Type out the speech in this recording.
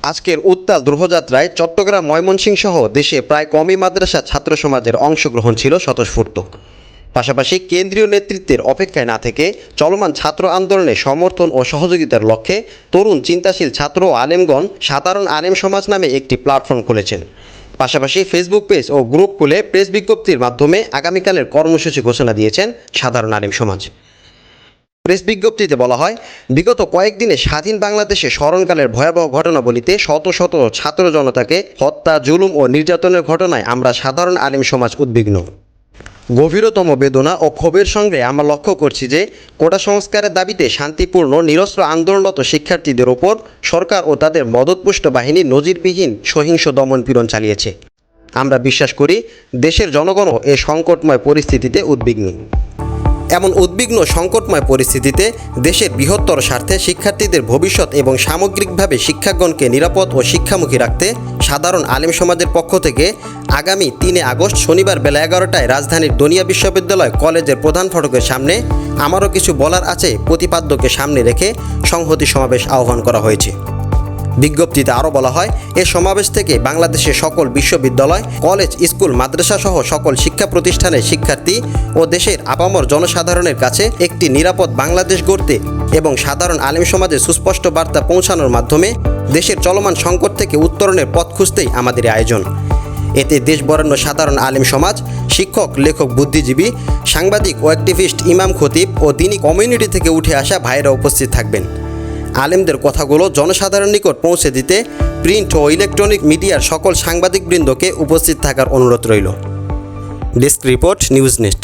আজকের উত্তাল দ্রোহযাত্রায় চট্টগ্রাম, ময়মনসিংহ সহ দেশে প্রায় কমই মাদ্রাসা ছাত্র সমাজের অংশগ্রহণ ছিল স্বতঃস্ফূর্ত। পাশাপাশি কেন্দ্রীয় নেতৃত্বের অপেক্ষায় না থেকে চলমান ছাত্র আন্দোলনে সমর্থন ও সহযোগিতার লক্ষ্যে তরুণ চিন্তাশীল ছাত্র ও আলেমগণ সাধারণ আলেম সমাজ নামে একটি প্ল্যাটফর্ম খুলেছেন। পাশাপাশি ফেসবুক পেজ ও গ্রুপ খুলে প্রেস বিজ্ঞপ্তির মাধ্যমে আগামীকালের কর্মসূচি ঘোষণা দিয়েছেন সাধারণ আলেম সমাজ। প্রেস বিজ্ঞপ্তিতে বলা হয়, বিগত কয়েকদিনে স্বাধীন বাংলাদেশে স্মরণকালের ভয়াবহ ঘটনাবলিতে শত শত ছাত্র জনতাকে হত্যা, জুলুম ও নির্যাতনের ঘটনায় আমরা সাধারণ আলেম সমাজ উদ্বিগ্ন। গভীরতম বেদনা ও ক্ষোভের সঙ্গে আমরা লক্ষ্য করছি যে কোটা সংস্কারের দাবিতে শান্তিপূর্ণ নিরস্ত্র আন্দোলনরত শিক্ষার্থীদের ওপর সরকার ও তাদের মদতপুষ্ট বাহিনী নজিরবিহীন সহিংস দমনপীড়ন চালিয়েছে। আমরা বিশ্বাস করি দেশের জনগণও এ সংকটময় পরিস্থিতিতে উদ্বিগ্ন। এমন উদ্বিগ্ন সংকটময় পরিস্থিতিতে দেশের বৃহত্তর স্বার্থে শিক্ষার্থীদের ভবিষ্যৎ এবং সামগ্রিকভাবে শিক্ষাগণকে নিরাপদ ও শিক্ষামুখী রাখতে সাধারণ আলেম সমাজের পক্ষ থেকে আগামী ৩ আগস্ট শনিবার বেলা ১১টায় রাজধানীর দনিয়া বিশ্ববিদ্যালয় কলেজের প্রধান ফটকের সামনে আমারও কিছু বলার আছে প্রতিপাদ্যকে সামনে রেখে সংহতি সমাবেশ আহ্বান করা হয়েছে। বিজ্ঞপ্তিতে আরও বলা হয়, এ সমাবেশ থেকে বাংলাদেশের সকল বিশ্ববিদ্যালয়, কলেজ, স্কুল, মাদ্রাসা সহ সকল শিক্ষা প্রতিষ্ঠানের শিক্ষার্থী ও দেশের আপামর জনসাধারণের কাছে একটি নিরাপদ বাংলাদেশ গড়তে এবং সাধারণ আলেম সমাজের সুস্পষ্ট বার্তা পৌঁছানোর মাধ্যমে দেশের চলমান সংকট থেকে উত্তরণের পথ খুঁজতেই আমাদের আয়োজন। এতে দেশ বরেণ্য সাধারণ আলেম সমাজ, শিক্ষক, লেখক, বুদ্ধিজীবী, সাংবাদিক ও অ্যাক্টিভিস্ট, ইমাম, খতিব ও দ্বীনি কমিউনিটি থেকে উঠে আসা ভাইরা উপস্থিত থাকবেন। আলেমদের কথাগুলো জনসাধারণ নিকট পৌঁছে দিতে প্রিন্ট ও ইলেকট্রনিক মিডিয়ার সকল সাংবাদিকবৃন্দকে উপস্থিত থাকার অনুরোধ রইল। Desk report, news nest.